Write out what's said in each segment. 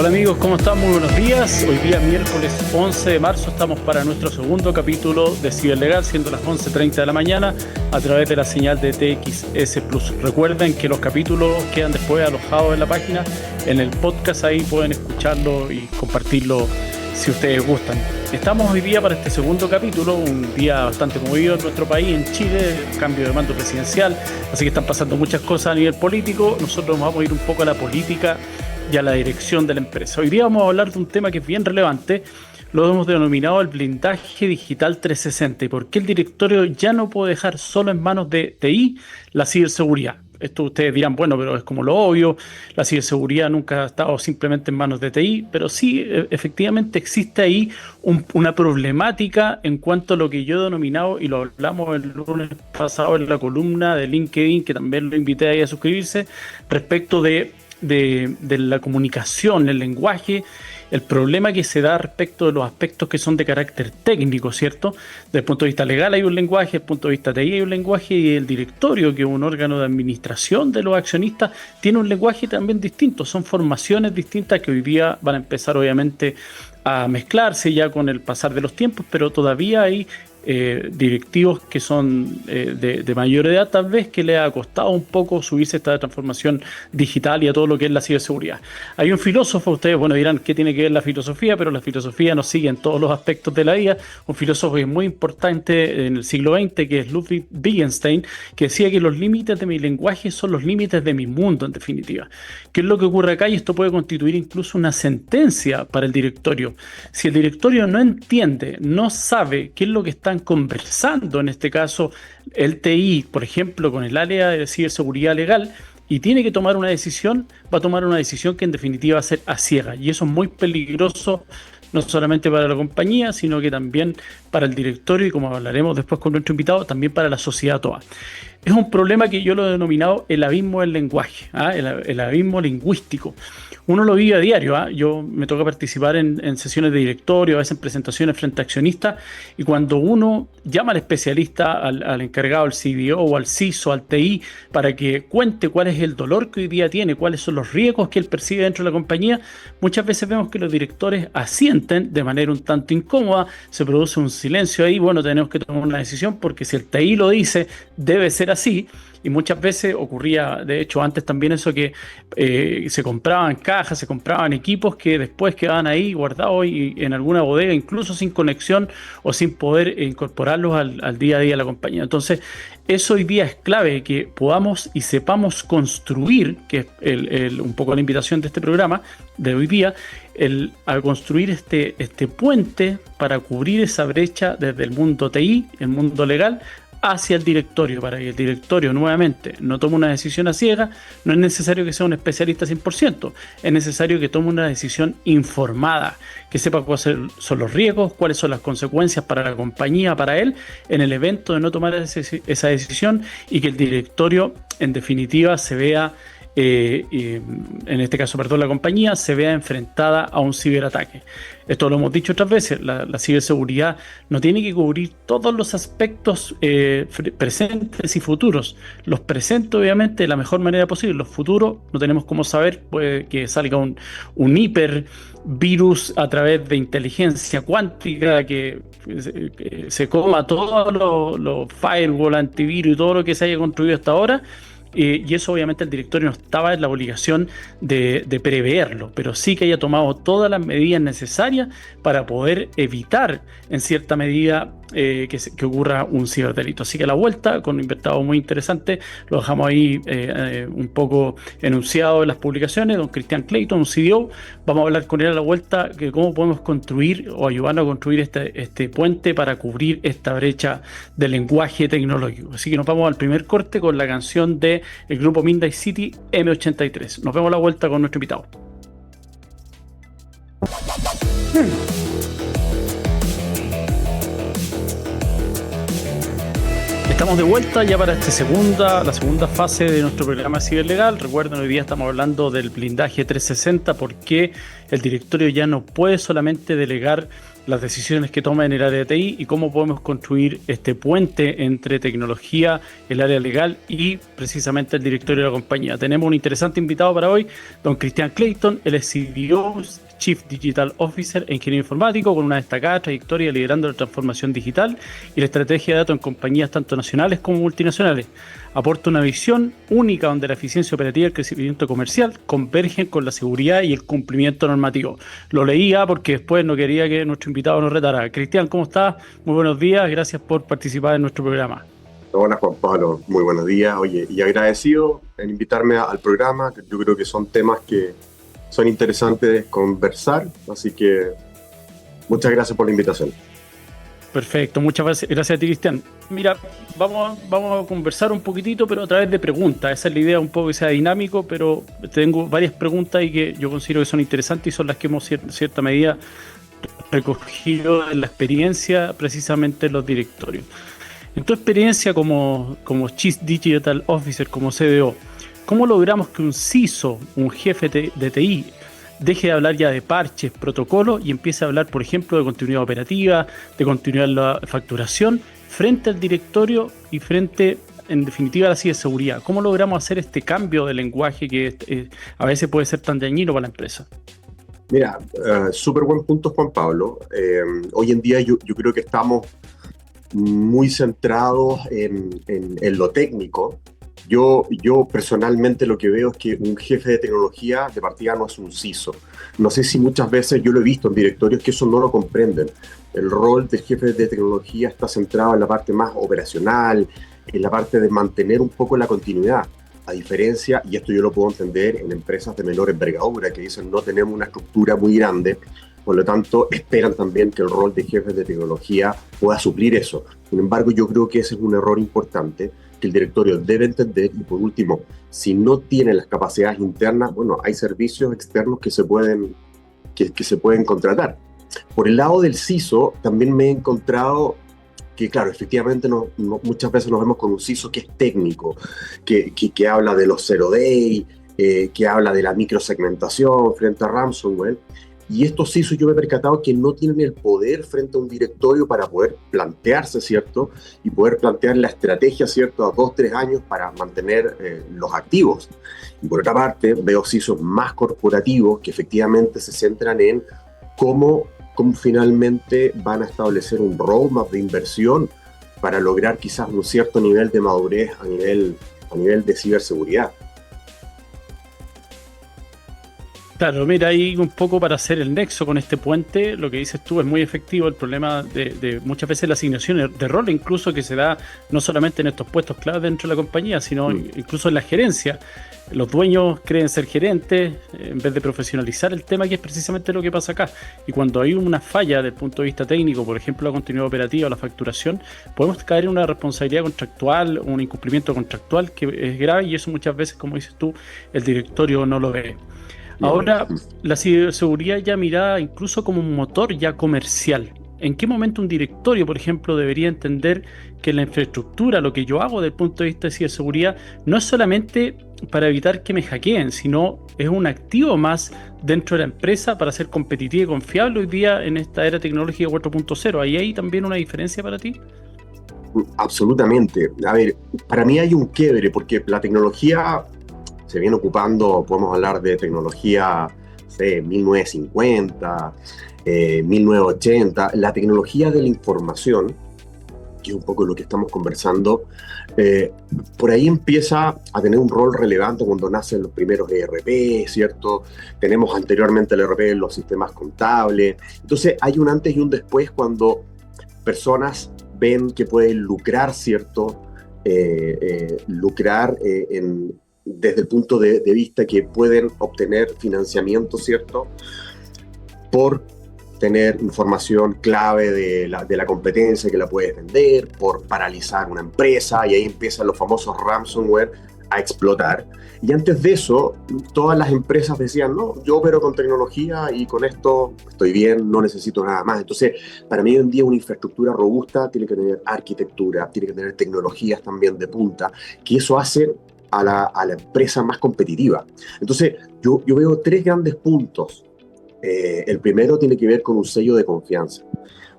Hola amigos, ¿cómo están? Muy buenos días. Hoy día miércoles 11 de marzo estamos para nuestro segundo capítulo de Ciberlegal, siendo las 11:30 de la mañana a través de la señal de TXS Plus. Recuerden que los capítulos quedan después alojados en la página, en el podcast, ahí pueden escucharlo y compartirlo si ustedes gustan. Estamos hoy día para este segundo capítulo, un día bastante movido en nuestro país, en Chile, cambio de mando presidencial, así que están pasando muchas cosas a nivel político. Nosotros vamos a ir un poco a la política y a la dirección de la empresa. Hoy día vamos a hablar de un tema que es bien relevante, lo hemos denominado el blindaje digital 360 y por qué el directorio ya no puede dejar solo en manos de TI la ciberseguridad. Esto ustedes dirán, bueno, pero es como lo obvio, la ciberseguridad nunca ha estado simplemente en manos de TI, pero sí, efectivamente existe ahí una problemática en cuanto a lo que yo he denominado, y lo hablamos el lunes pasado en la columna de LinkedIn, que también lo invité ahí a suscribirse, respecto de la comunicación, el lenguaje, el problema que se da respecto de los aspectos que son de carácter técnico, ¿cierto? Desde el punto de vista legal hay un lenguaje, desde el punto de vista TI hay un lenguaje, y el directorio, que es un órgano de administración de los accionistas, tiene un lenguaje también distinto. Son formaciones distintas que hoy día van a empezar obviamente a mezclarse ya con el pasar de los tiempos, pero todavía hay directivos que son de mayor edad, tal vez, que le ha costado un poco subirse a esta transformación digital y a todo lo que es la ciberseguridad. Hay un filósofo, ustedes dirán qué tiene que ver la filosofía, pero la filosofía nos sigue en todos los aspectos de la vida. Un filósofo que es muy importante en el siglo XX, que es Ludwig Wittgenstein, que decía que los límites de mi lenguaje son los límites de mi mundo, en definitiva. ¿Qué es lo que ocurre acá? Y esto puede constituir incluso una sentencia para el directorio. Si el directorio no entiende, no sabe qué es lo que están conversando, en este caso el TI, por ejemplo, con el área de ciberseguridad legal, y tiene que tomar una decisión, va a tomar una decisión que en definitiva va a ser a ciegas, y eso es muy peligroso, no solamente para la compañía, sino que también para el directorio, y como hablaremos después con nuestro invitado, también para la sociedad toda. Es un problema que yo lo he denominado el abismo del lenguaje, el abismo lingüístico. Uno lo vive a diario. Yo me toca participar en sesiones de directorio, a veces en presentaciones frente a accionistas, y cuando uno llama al especialista, al encargado, al CDO o al CISO, al TI, para que cuente cuál es el dolor que hoy día tiene, cuáles son los riesgos que él percibe dentro de la compañía, muchas veces vemos que los directores asienten de manera un tanto incómoda, se produce un silencio ahí. Bueno, tenemos que tomar una decisión porque si el TI lo dice, debe ser así. Y muchas veces ocurría, de hecho antes también, eso que se compraban cajas, se compraban equipos que después quedaban ahí guardados y en alguna bodega, incluso sin conexión o sin poder incorporarlos al día a día de la compañía. Entonces, eso hoy día es clave, que podamos y sepamos construir, que es un poco la invitación de este programa de hoy día, a construir este puente para cubrir esa brecha desde el mundo TI, el mundo legal, hacia el directorio, para que el directorio nuevamente no tome una decisión a ciegas. No es necesario que sea un especialista 100%, es necesario que tome una decisión informada, que sepa cuáles son los riesgos, cuáles son las consecuencias para la compañía, para él, en el evento de no tomar esa decisión, y que el directorio en definitiva se vea, en este caso, la compañía se vea enfrentada a un ciberataque. Esto lo hemos dicho otras veces, la ciberseguridad no tiene que cubrir todos los aspectos presentes y futuros. Los presentes, obviamente, de la mejor manera posible. Los futuros no tenemos cómo saber, puede que salga un hipervirus a través de inteligencia cuántica que se coma todos los firewall, antivirus y todo lo que se haya construido hasta ahora. Y eso obviamente el directorio no estaba en la obligación de preverlo, pero sí que haya tomado todas las medidas necesarias para poder evitar en cierta medida que ocurra un ciberdelito. Así que a la vuelta, con un invitado muy interesante, lo dejamos ahí un poco enunciado en las publicaciones, don Cristian Clayton, un CDO. Vamos a hablar con él a la vuelta de cómo podemos construir o ayudarnos a construir este puente para cubrir esta brecha del lenguaje tecnológico. Así que nos vamos al primer corte con la canción de el grupo Midnight City, M83. Nos vemos a la vuelta con nuestro invitado. Estamos de vuelta ya para la segunda fase de nuestro programa Ciberlegal. Recuerden, hoy día estamos hablando del blindaje 360, porque el directorio ya no puede solamente delegar las decisiones que toma en el área de TI y cómo podemos construir este puente entre tecnología, el área legal y precisamente el directorio de la compañía. Tenemos un interesante invitado para hoy, don Cristian Clayton. Él es CDO, Chief Digital Officer e ingeniero informático, con una destacada trayectoria liderando la transformación digital y la estrategia de datos en compañías tanto nacionales como multinacionales. Aporta una visión única donde la eficiencia operativa y el crecimiento comercial convergen con la seguridad y el cumplimiento normativo. Lo leía porque después no quería que nuestro invitado nos retara. Cristian, ¿cómo estás? Muy buenos días, gracias por participar en nuestro programa. Hola Juan Pablo, muy buenos días. Oye, y agradecido en invitarme al programa, que yo creo que son temas que son interesantes de conversar, así que muchas gracias por la invitación. Perfecto, muchas gracias a ti, Cristian. Mira, vamos a conversar un poquitito, pero a través de preguntas. Esa es la idea, un poco que sea dinámico, pero tengo varias preguntas y que yo considero que son interesantes y son las que hemos en cierta medida recogido en la experiencia precisamente en los directorios. En tu experiencia como Chief Digital Officer, como CDO, ¿cómo logramos que un CISO, un jefe de TI, deje de hablar ya de parches, protocolos y empiece a hablar, por ejemplo, de continuidad operativa, de continuidad en la facturación, frente al directorio y frente, en definitiva, a la ciberseguridad? ¿Cómo logramos hacer este cambio de lenguaje que a veces puede ser tan dañino para la empresa? Mira, súper buen punto, Juan Pablo. Hoy en día yo creo que estamos muy centrados en lo técnico. Yo personalmente lo que veo es que un jefe de tecnología de partida no es un CISO. No sé si muchas veces, yo lo he visto en directorios, que eso no lo comprenden. El rol del jefe de tecnología está centrado en la parte más operacional, en la parte de mantener un poco la continuidad. A diferencia, y esto yo lo puedo entender, en empresas de menor envergadura que dicen no tenemos una estructura muy grande, por lo tanto esperan también que el rol de jefe de tecnología pueda suplir eso. Sin embargo, yo creo que ese es un error importante que el directorio debe entender. Y por último, si no tiene las capacidades internas, bueno, hay servicios externos que se pueden contratar. Por el lado del CISO, también me he encontrado que, claro, efectivamente muchas veces nos vemos con un CISO que es técnico, que habla de los zero day, que habla de la microsegmentación frente a ransomware. Y estos CISOs yo me he percatado que no tienen el poder frente a un directorio para poder plantearse, ¿cierto? Y poder plantear la estrategia, ¿cierto? A 2-3 años para mantener los activos. Y por otra parte, veo CISOs más corporativos que efectivamente se centran en cómo finalmente van a establecer un roadmap de inversión para lograr quizás un cierto nivel de madurez a nivel de ciberseguridad. Claro, mira, ahí un poco para hacer el nexo con este puente, lo que dices tú es muy efectivo. El problema de muchas veces la asignación de rol, incluso que se da no solamente en estos puestos clave dentro de la compañía, sino incluso en la gerencia. Los dueños creen ser gerentes en vez de profesionalizar el tema, que es precisamente lo que pasa acá. Y cuando hay una falla desde el punto de vista técnico, por ejemplo la continuidad operativa o la facturación, podemos caer en una responsabilidad contractual, un incumplimiento contractual que es grave, y eso muchas veces, como dices tú, el directorio no lo ve. Ahora, la ciberseguridad ya mirada incluso como un motor ya comercial. ¿En qué momento un directorio, por ejemplo, debería entender que la infraestructura, lo que yo hago desde el punto de vista de ciberseguridad, no es solamente para evitar que me hackeen, sino es un activo más dentro de la empresa para ser competitiva y confiable hoy día en esta era tecnológica 4.0? ¿Ahí hay también una diferencia para ti? Absolutamente. A ver, para mí hay un quiebre, porque la tecnología se viene ocupando, podemos hablar de tecnología, 1950, 1980, la tecnología de la información, que es un poco lo que estamos conversando, por ahí empieza a tener un rol relevante cuando nacen los primeros ERP, ¿cierto? Tenemos anteriormente el ERP en los sistemas contables. Entonces hay un antes y un después cuando personas ven que pueden lucrar, ¿cierto? Desde el punto de vista que pueden obtener financiamiento, ¿cierto? Por tener información clave de la competencia que la puedes vender, por paralizar una empresa, y ahí empiezan los famosos ransomware a explotar. Y antes de eso, todas las empresas decían, no, yo opero con tecnología y con esto estoy bien, no necesito nada más. Entonces, para mí hoy en día una infraestructura robusta tiene que tener arquitectura, tiene que tener tecnologías también de punta, que eso hace a la empresa más competitiva. Entonces, yo veo tres grandes puntos. El primero tiene que ver con un sello de confianza.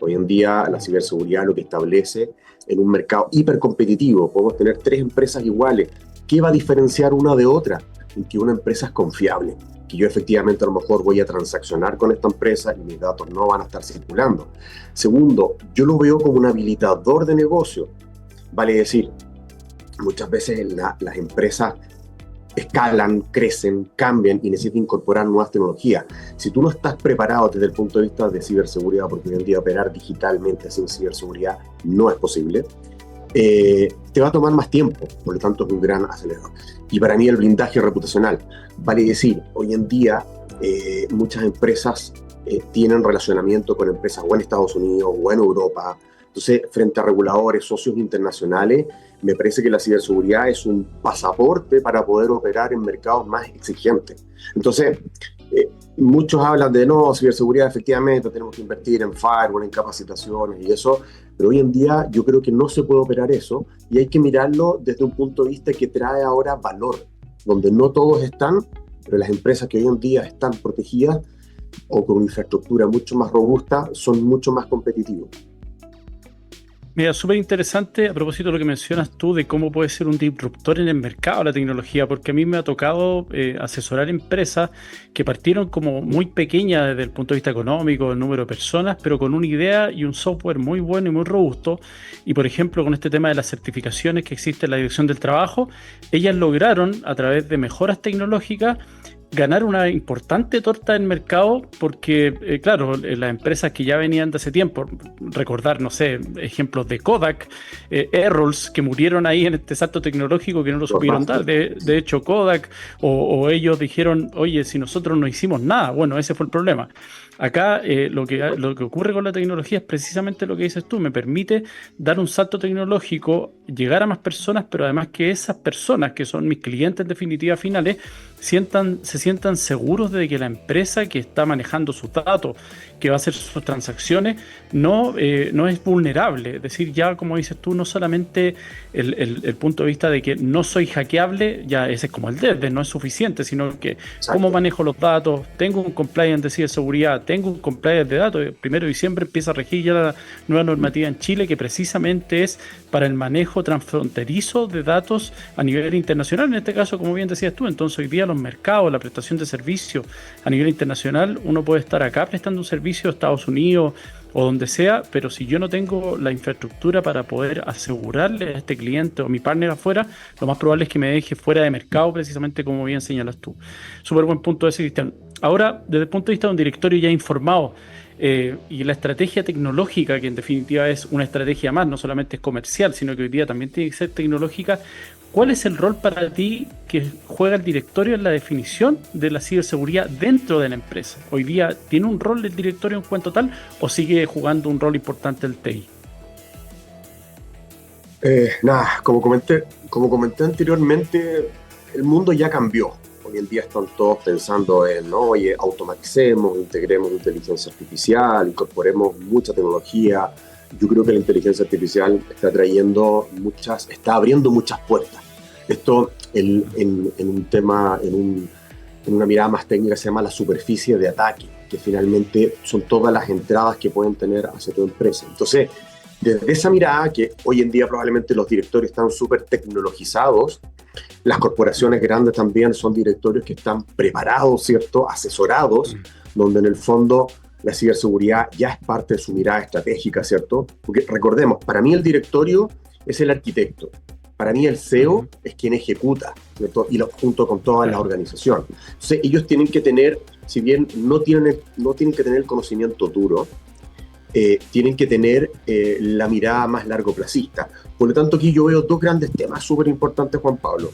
Hoy en día la ciberseguridad lo que establece en un mercado hipercompetitivo, podemos tener tres empresas iguales. ¿Qué va a diferenciar una de otra? En que una empresa es confiable, que yo efectivamente a lo mejor voy a transaccionar con esta empresa y mis datos no van a estar circulando. Segundo, yo lo veo como un habilitador de negocio. Vale decir, muchas veces las empresas escalan, crecen, cambian y necesitan incorporar nuevas tecnologías. Si tú no estás preparado desde el punto de vista de ciberseguridad, porque hoy en día operar digitalmente sin ciberseguridad no es posible, te va a tomar más tiempo, por lo tanto es un gran acelerador. Y para mí el blindaje reputacional, vale decir, hoy en día muchas empresas tienen relacionamiento con empresas o en Estados Unidos o en Europa. Entonces, frente a reguladores, socios internacionales, me parece que la ciberseguridad es un pasaporte para poder operar en mercados más exigentes. Entonces, muchos hablan de no, ciberseguridad, efectivamente, tenemos que invertir en firewall, en capacitaciones y eso, pero hoy en día yo creo que no se puede operar eso y hay que mirarlo desde un punto de vista que trae ahora valor, donde no todos están, pero las empresas que hoy en día están protegidas o con una infraestructura mucho más robusta son mucho más competitivos. Mira, súper interesante a propósito de lo que mencionas tú de cómo puede ser un disruptor en el mercado la tecnología, porque a mí me ha tocado asesorar empresas que partieron como muy pequeñas desde el punto de vista económico, el número de personas, pero con una idea y un software muy bueno y muy robusto. Y por ejemplo, con este tema de las certificaciones que existe en la Dirección del Trabajo, ellas lograron a través de mejoras tecnológicas ganar una importante torta del mercado porque, claro, las empresas que ya venían de hace tiempo, recordar, no sé, ejemplos de Kodak, Errols, que murieron ahí en este salto tecnológico que no lo supieron dar. De hecho, Kodak o ellos dijeron, oye, si nosotros no hicimos nada, bueno, ese fue el problema. Acá lo que ocurre con la tecnología es precisamente lo que dices tú, me permite dar un salto tecnológico, llegar a más personas, pero además que esas personas, que son mis clientes en definitiva finales, se sientan seguros de que la empresa que está manejando sus datos, que va a hacer sus transacciones, no es vulnerable. Es decir, ya como dices tú, no solamente el punto de vista de que no soy hackeable, ya ese es como el desde, no es suficiente, sino que Exacto. Cómo manejo los datos, tengo un compliance de ciberseguridad, tengo un compliance de datos. El 1 de diciembre empieza a regir ya la nueva normativa en Chile que precisamente es para el manejo transfronterizo de datos a nivel internacional, en este caso, como bien decías tú. Entonces hoy día los mercados, la prestación de servicios a nivel internacional, uno puede estar acá prestando un servicio a Estados Unidos o donde sea, pero si yo no tengo la infraestructura para poder asegurarle a este cliente o mi partner afuera, lo más probable es que me deje fuera de mercado, precisamente como bien señalas tú. Súper buen punto ese, Cristian. Ahora, desde el punto de vista de un directorio ya informado, y la estrategia tecnológica, que en definitiva es una estrategia más, no solamente es comercial, sino que hoy día también tiene que ser tecnológica, ¿cuál es el rol para ti que juega el directorio en la definición de la ciberseguridad dentro de la empresa? ¿Hoy día tiene un rol el directorio en cuanto tal o sigue jugando un rol importante el TI? Como comenté anteriormente, el mundo ya cambió. Hoy en día están todos pensando en, ¿no? Oye, automaticemos, integremos inteligencia artificial, incorporemos mucha tecnología. Yo creo que la inteligencia artificial está abriendo muchas puertas. Esto en un tema, en una mirada más técnica se llama la superficie de ataque, que finalmente son todas las entradas que pueden tener hacia tu empresa. Entonces, desde esa mirada, que hoy en día probablemente los directorios están súper tecnologizados, las corporaciones grandes también son directorios que están preparados, ¿cierto? Asesorados, donde en el fondo la ciberseguridad ya es parte de su mirada estratégica, ¿cierto? Porque recordemos, para mí el directorio es el arquitecto, para mí el CEO es quien ejecuta, ¿cierto? Y junto con toda la organización. Entonces ellos tienen que tener, si bien no tienen que tener el conocimiento duro, tienen que tener la mirada más largoplacista. Por lo tanto, aquí yo veo dos grandes temas súper importantes, Juan Pablo.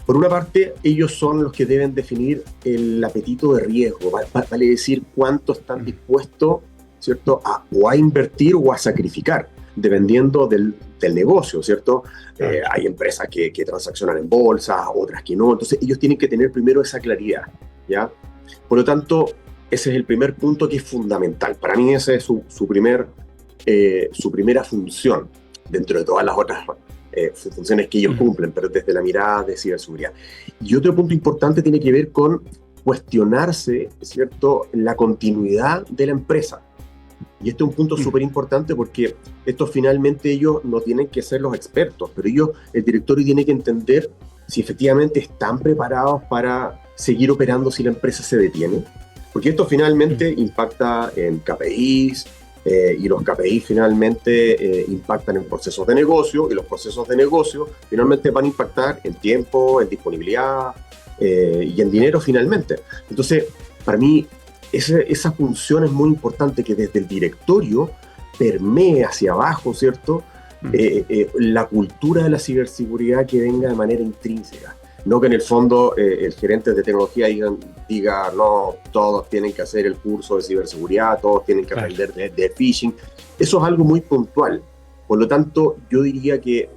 Por una parte, ellos son los que deben definir el apetito de riesgo, vale decir cuánto están dispuestos, ¿cierto?, o a invertir o a sacrificar. dependiendo del negocio, ¿cierto? Hay empresas que transaccionan en bolsa, otras que no, entonces ellos tienen que tener primero esa claridad, ¿ya? Por lo tanto, ese es el primer punto que es fundamental. Para mí esa es su primera función, dentro de todas las otras funciones que ellos cumplen, pero desde la mirada de ciberseguridad. Y otro punto importante tiene que ver con cuestionarse, ¿cierto?, la continuidad de la empresa. Y este es un punto súper importante porque esto finalmente ellos no tienen que ser los expertos, pero el directorio tiene que entender si efectivamente están preparados para seguir operando si la empresa se detiene. Porque esto finalmente impacta en KPIs, y los KPIs finalmente impactan en procesos de negocio, y los procesos de negocio finalmente van a impactar en tiempo, en disponibilidad y en dinero finalmente. Entonces, para mí, esa función es muy importante, que desde el directorio permee hacia abajo, ¿cierto? La cultura de la ciberseguridad que venga de manera intrínseca. No que en el fondo el gerente de tecnología diga, no, todos tienen que hacer el curso de ciberseguridad, todos tienen que aprender de phishing. Eso es algo muy puntual. Por lo tanto, yo diría que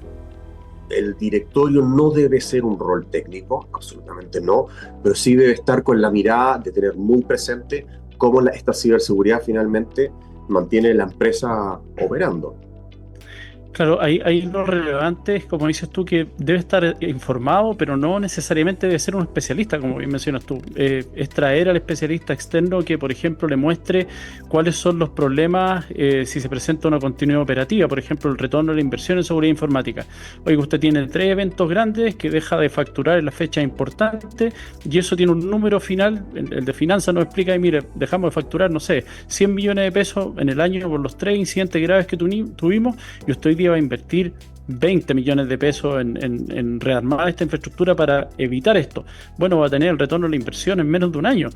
el directorio no debe ser un rol técnico, absolutamente no, pero sí debe estar con la mirada de tener muy presente cómo esta ciberseguridad finalmente mantiene la empresa operando. Claro, hay lo relevante, como dices tú, que debe estar informado, pero no necesariamente debe ser un especialista, como bien mencionas tú. Es traer al especialista externo que, por ejemplo, le muestre cuáles son los problemas si se presenta una continuidad operativa, por ejemplo, el retorno de la inversión en seguridad informática. Oiga, usted tiene 3 eventos grandes que deja de facturar en la fecha importante y eso tiene un número final. El de finanzas nos explica, y mire, dejamos de facturar, no sé, 100 millones de pesos en el año por los 3 incidentes graves que tuvimos, y usted hoy día va a invertir 20 millones de pesos en rearmar esta infraestructura para evitar esto. Bueno, va a tener el retorno de la inversión en menos de un año.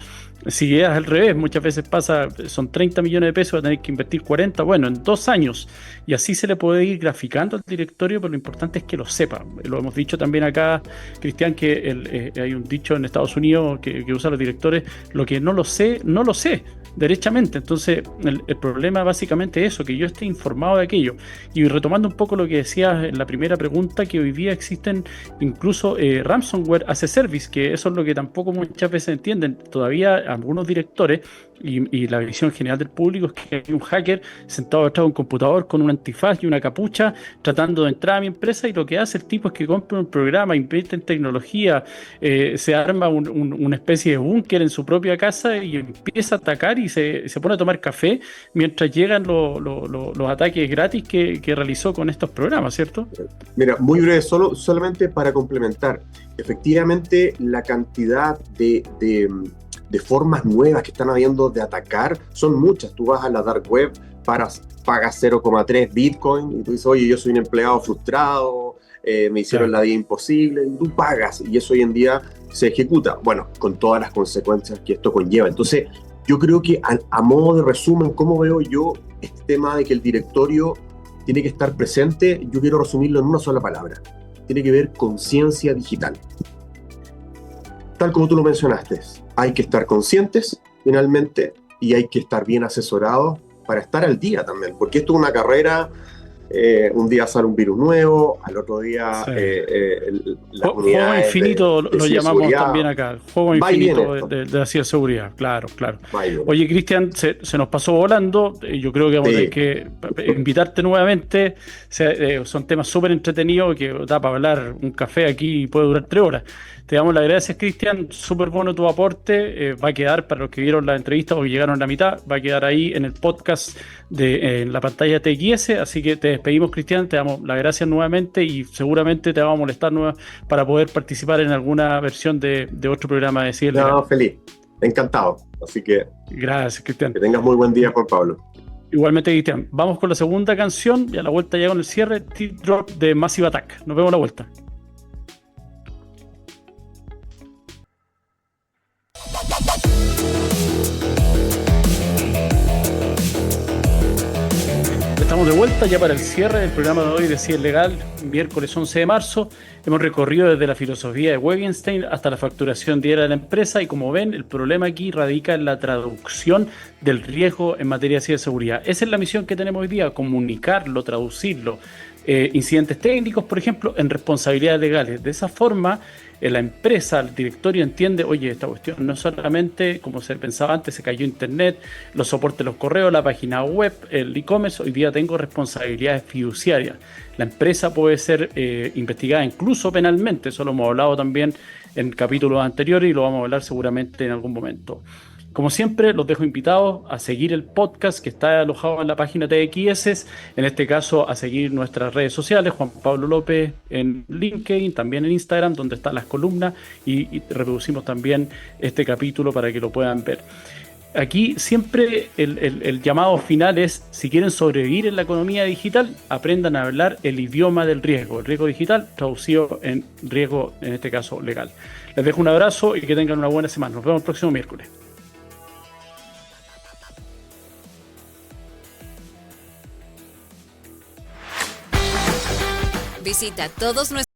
Si es al revés, muchas veces pasa, son 30 millones de pesos, va a tener que invertir 40, bueno, en 2 años. Y así se le puede ir graficando al directorio, pero lo importante es que lo sepa. Lo hemos dicho también acá, Cristian, que hay un dicho en Estados Unidos que usan los directores: lo que no lo sé, no lo sé, derechamente. Entonces, el problema básicamente es eso, que yo esté informado de aquello. Y retomando un poco lo que decías en la primera pregunta, que hoy día existen incluso ransomware as a service, que eso es lo que tampoco muchas veces entienden todavía algunos directores, y la visión general del público es que hay un hacker sentado detrás de un computador con un antifaz y una capucha tratando de entrar a mi empresa, y lo que hace el tipo es que compra un programa, invierte en tecnología, se arma una especie de búnker en su propia casa y empieza a atacar, y se pone a tomar café mientras llegan los ataques gratis que realizó con estos programas, ¿cierto? Mira, muy breve, solamente para complementar. Efectivamente, la cantidad de formas nuevas que están habiendo de atacar son muchas. Tú vas a la dark web, pagas 0,3 Bitcoin y tú dices, oye, yo soy un empleado frustrado, me hicieron la vida imposible, y tú pagas, y eso hoy en día se ejecuta, bueno, con todas las consecuencias que esto conlleva. Entonces, yo creo que a modo de resumen, ¿cómo veo yo este tema de que el directorio tiene que estar presente? Yo quiero resumirlo en una sola palabra. Tiene que ver conciencia digital. Tal como tú lo mencionaste, hay que estar conscientes finalmente, y hay que estar bien asesorados para estar al día también, porque esto es una carrera. Un día sale un virus nuevo, al otro día juego infinito lo llamamos también acá, juego infinito de la ciberseguridad, claro. Oye, Cristian, se nos pasó volando. Yo creo que vamos a tener que invitarte nuevamente. Son temas súper entretenidos que da para hablar un café aquí y puede durar 3 horas. Te damos las gracias, Cristian, súper bueno tu aporte. Va a quedar, para los que vieron la entrevista o que llegaron a la mitad, va a quedar ahí en el podcast en la pantalla TXS, así que te despedimos, Cristian, te damos las gracias nuevamente, y seguramente te vamos a molestar para poder participar en alguna versión de otro programa de Ciber Legal. No, feliz, encantado, así que gracias, Cristian. Que tengas muy buen día, Juan Pablo. Igualmente, Cristian. Vamos con la segunda canción y a la vuelta ya con el cierre, T-Drop de Massive Attack. Nos vemos a la vuelta. Estamos de vuelta preguntas ya para el cierre del programa de hoy de Si es Legal, miércoles 11 de marzo. Hemos recorrido desde la filosofía de Wegenstein hasta la facturación diaria de la empresa y como ven, el problema aquí radica en la traducción del riesgo en materia de ciberseguridad. Esa es la misión que tenemos hoy día, comunicarlo, traducirlo. Incidentes técnicos, por ejemplo, en responsabilidades legales. De esa forma, la empresa, el directorio entiende, oye, esta cuestión no solamente, como se pensaba antes, se cayó internet, los soportes, los correos, la página web, el e-commerce, hoy día tengo responsabilidades fiduciarias. La empresa puede ser investigada incluso penalmente, eso lo hemos hablado también en capítulos anteriores y lo vamos a hablar seguramente en algún momento. Como siempre, los dejo invitados a seguir el podcast que está alojado en la página TXS, en este caso a seguir nuestras redes sociales, Juan Pablo López en LinkedIn, también en Instagram, donde están las columnas y reproducimos también este capítulo para que lo puedan ver. Aquí siempre el llamado final es, si quieren sobrevivir en la economía digital, aprendan a hablar el idioma del riesgo, el riesgo digital traducido en riesgo, en este caso legal. Les dejo un abrazo y que tengan una buena semana. Nos vemos el próximo miércoles. Visita todos nuestros